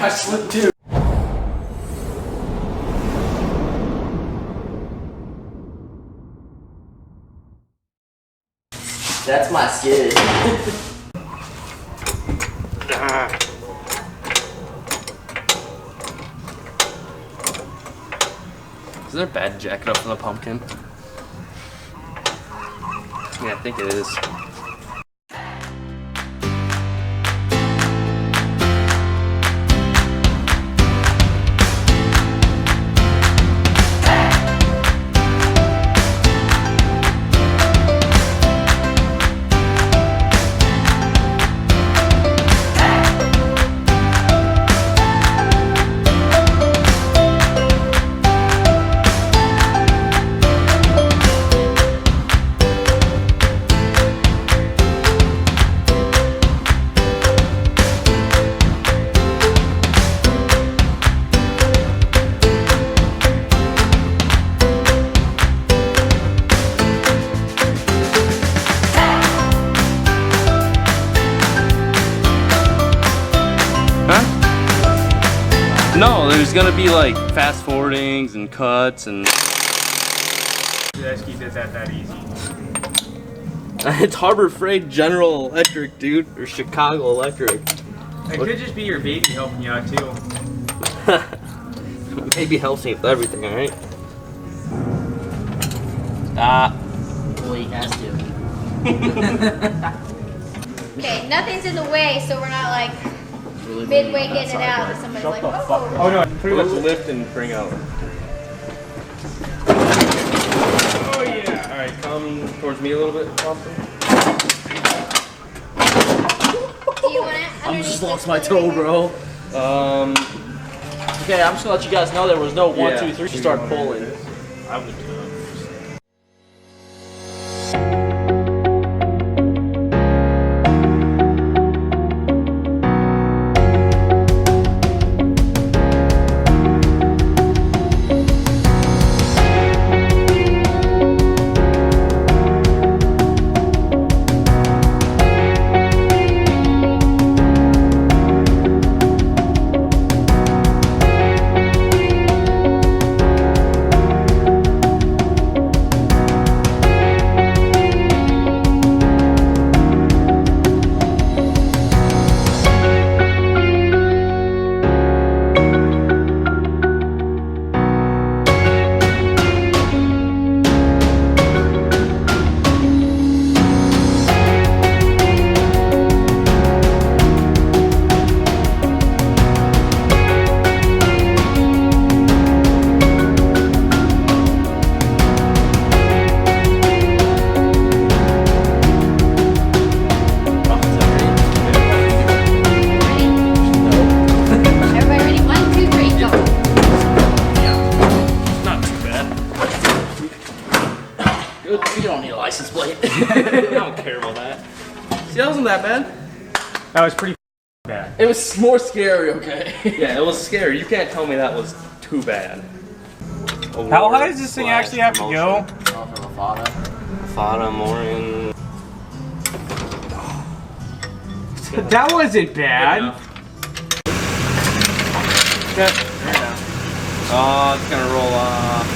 I slipped too. That's my skid. Is there a bad jacket up from the pumpkin? Yeah, I think it is. No, there's gonna be like fast forwardings and cuts and. Dude, did that easy. It's Harbor Freight General Electric, dude, or Chicago Electric. It could just be your baby helping you out too. Baby helps me with everything, alright? Well, he has to. Okay, nothing's in the way, so we're not like midway getting it out and somebody's like, oh. Oh no, pretty much Lift and bring out. Oh yeah. Alright, come towards me a little bit, Thompson. Do you want it? I just lost my toe, bro. Okay, I'm just gonna let you guys know there was no 1, 2, 3 to start pulling. I would. You don't need a license plate. I don't care about that. See, that wasn't that bad. That was pretty bad. It was more scary, okay? Yeah, it was scary. You can't tell me that was too bad. How high does this thing actually have to go? Fada, Morin. That wasn't bad. Oh, it's gonna roll off.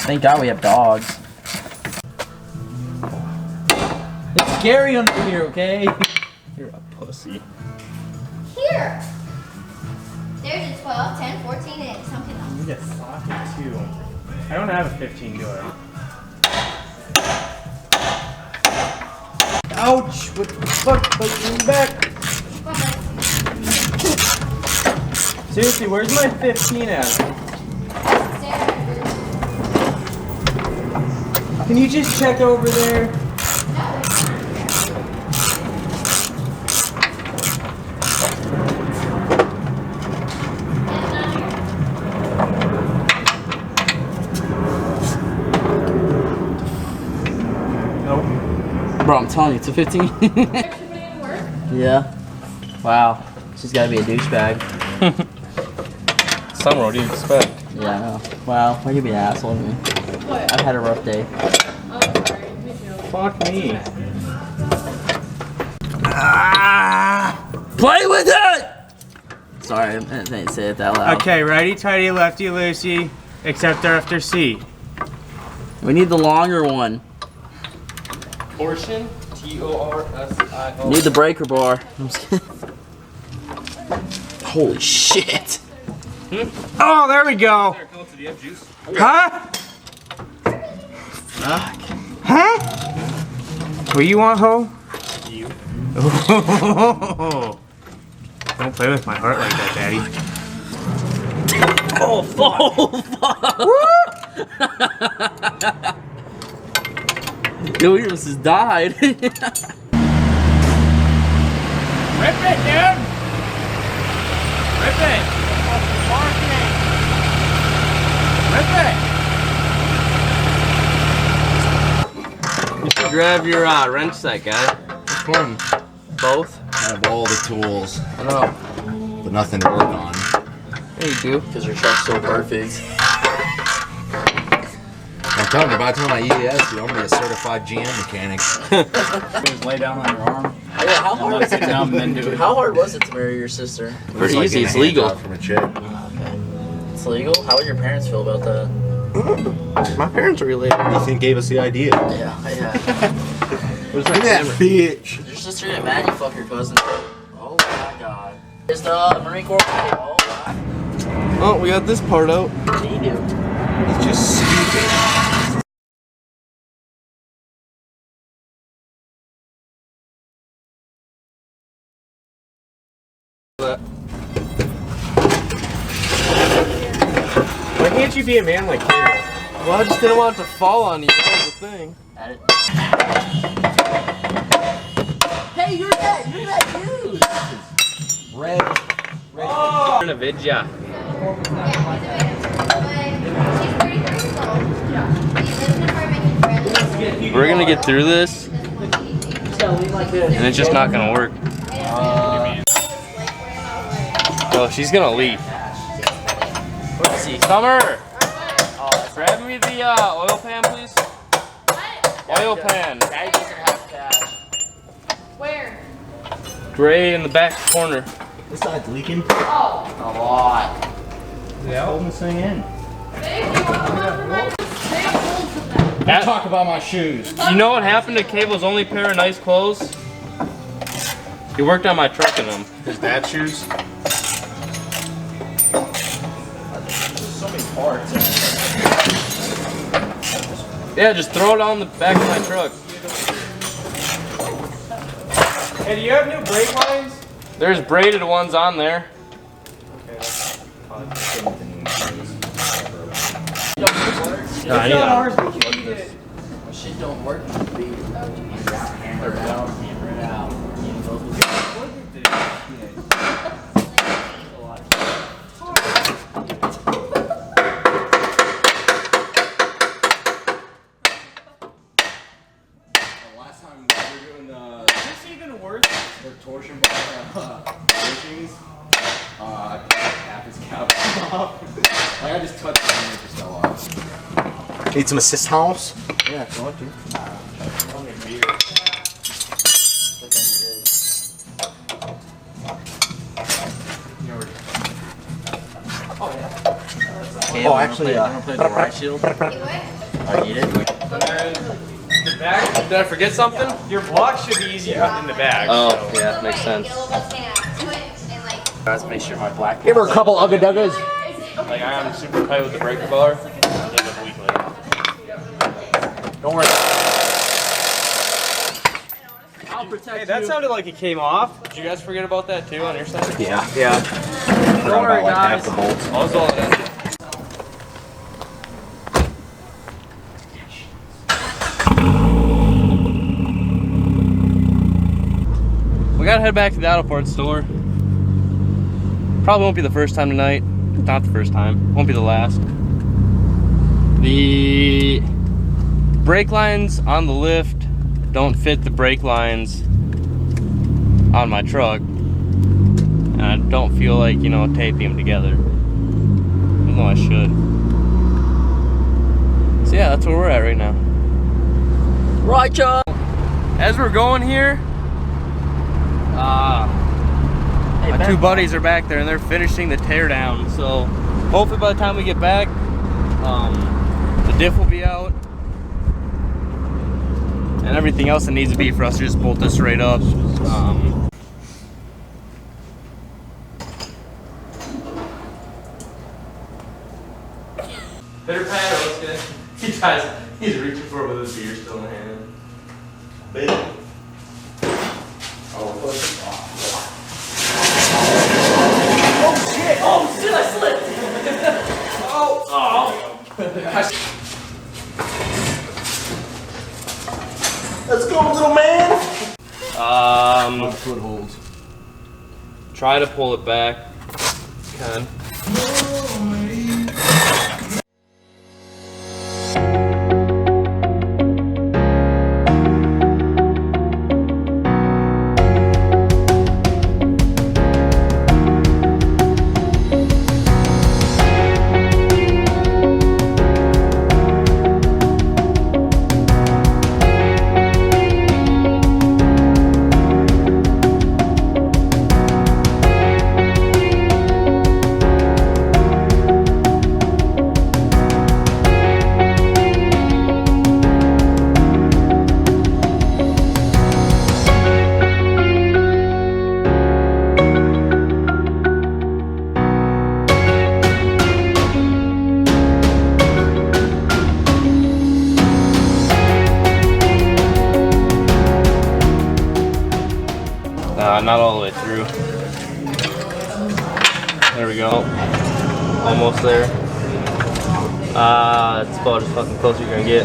Thank God we have dogs. It's scary under here, okay? You're a pussy. Here. There's a 12, 10, 14, and something else. You get socket too. I don't have a 15 door. Ouch! What the fuck? Put me back. Seriously, where's my 15 at? Can you just check over there? Bro, I'm telling you, it's a 15. Yeah. Wow. She's gotta be a douchebag. Summer, what do you expect? Yeah, I know. Wow, why you be an asshole to me? I've had a rough day. Fuck me. Play with it! Sorry, I didn't say it that loud. Okay, righty tighty, lefty loosey, except after C. We need the longer one. Torsion, T-O-R-S-I-O. Need the breaker bar. I'm just kidding. Holy shit. Oh, there we go. Huh? Fuck. Huh? What you want, ho? You. Don't play with my heart like that, Daddy. Oh, fuck. Yo, he almost just died. Rip it, dude! Rip it! Rip it! You should grab your wrench set, guy. Which one? Both? I have all the tools, I know. but nothing to work on. Yeah, you do. Because your truck's so perfect. I'm telling you, by the time I EAS, I'm gonna be a certified GM mechanic. Just lay down on your arm. Yeah, how hard was it? Down and then do it. How hard was it to marry your sister? It's like easy. getting It's a hand legal. job from a chick. Okay. It's legal? How would your parents feel about that? My parents are related. Ethan gave us the idea. Yeah. Look at that bitch. Your sister get mad you fuck your cousin. Oh my god. Is the Marine Corps? Oh my. Oh, we got this part out. What do you do? It's just stupid. Why can't you be a man like Caleb? Well, I just didn't want it to fall on you. That was the thing. At it. Hey, you're that dude. Red. I'm gonna vid ya. We're gonna get through this, and it's just not gonna work. Oh, she's gonna leave. Let's see. Summer! Grab me the oil pan, please. Oil pan. Daddy doesn't have cash. Where? Gray in the back corner. This side's leaking. A lot. Yeah. Holding this thing in. That- Talk about my shoes. You know what happened to Cable's only pair of nice clothes? He worked on my truck in them. His dad's shoes. So many parts. Yeah, just throw it on the back of my truck. Hey, do you have new brake lines? There's braided ones on there. No, I need that. ours, we can eat it. When shit don't work, you be hammer it out. Last time we were doing the Is this even worth it? torsion bar bushings, I took half his cap off. Like I just touched it and it just fell off. Need some assist house? Yeah, if you want to. Oh, actually, I'm gonna play the right shield. I need it. The back, Did I forget something? your block should be easier in the back. Oh, yeah, makes sense. Guys, make sure my black. Give her a couple ugga duggas. Like I'm super tight with the breaker bar. And then a week later. Don't worry. I'll protect Hey, that you. sounded like it came off. Did you guys forget about that too on your side? Yeah. Don't worry, guys. the bolts. Also, We gotta head back to the auto parts store. Probably won't be the first time tonight. Not the first time. Won't be the last. The brake lines on the lift don't fit the brake lines on my truck. And I don't feel like, you know, taping them together. Even though I should. So yeah, that's where we're at right now. Right, y'all. As we're going here, my two buddies are back there and they're finishing the teardown. So hopefully by the time we get back, the diff will be out and everything else that needs to be for us to just bolt this right up. Pitter patter, what's good? He's reaching for it with his beer still in hand. Big. Oh, Oh shit, I slipped! let's go, little man. Foothold. Try to pull it back. Can. Not all the way through. There we go. Almost there. It's about as fucking close as you're gonna get.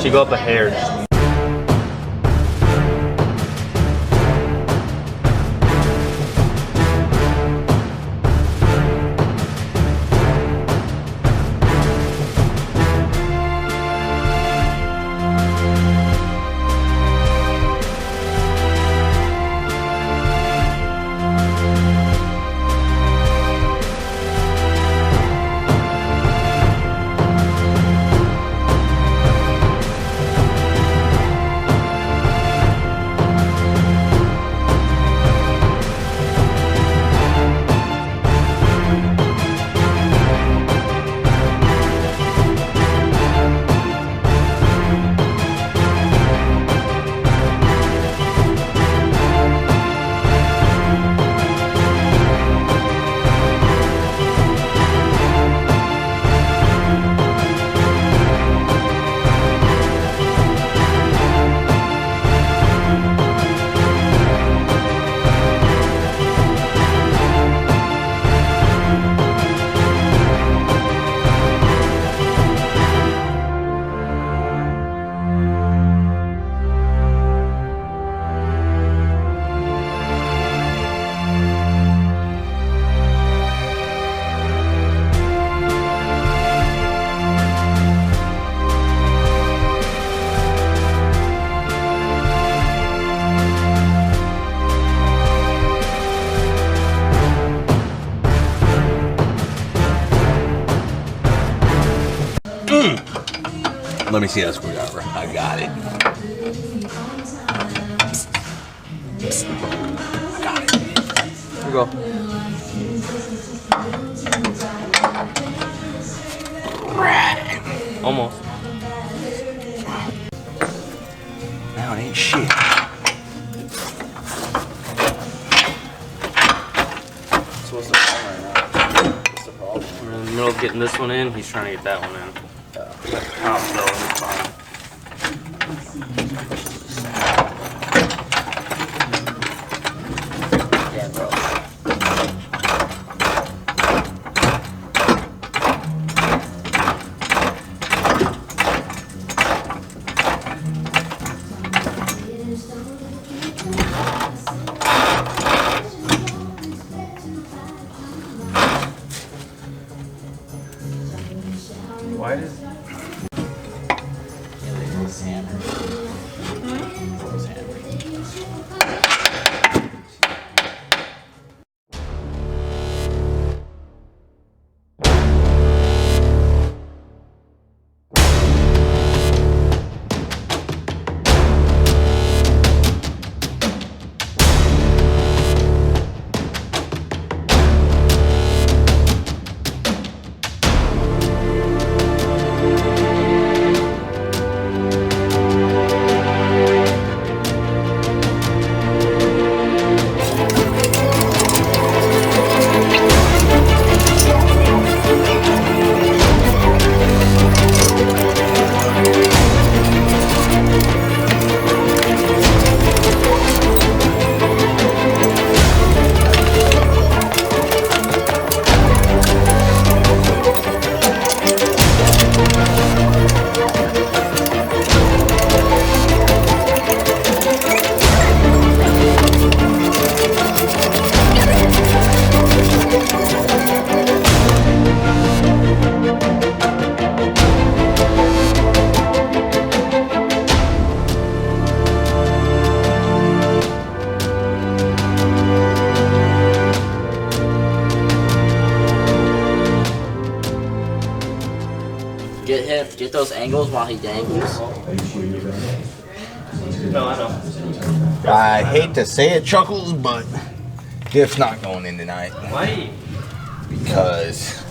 She go up a hair. Let me see that screwdriver. I got it. Here we go. Almost. Now it ain't shit. So what's the problem right now? What's the problem? We're in the middle of getting this one in. He's trying to get that one in. Top though, it's fine. Why does... Get those angles while he dangles. No, I know. I hate to say it, Chuckles, but Diff's not going in tonight. Why? Because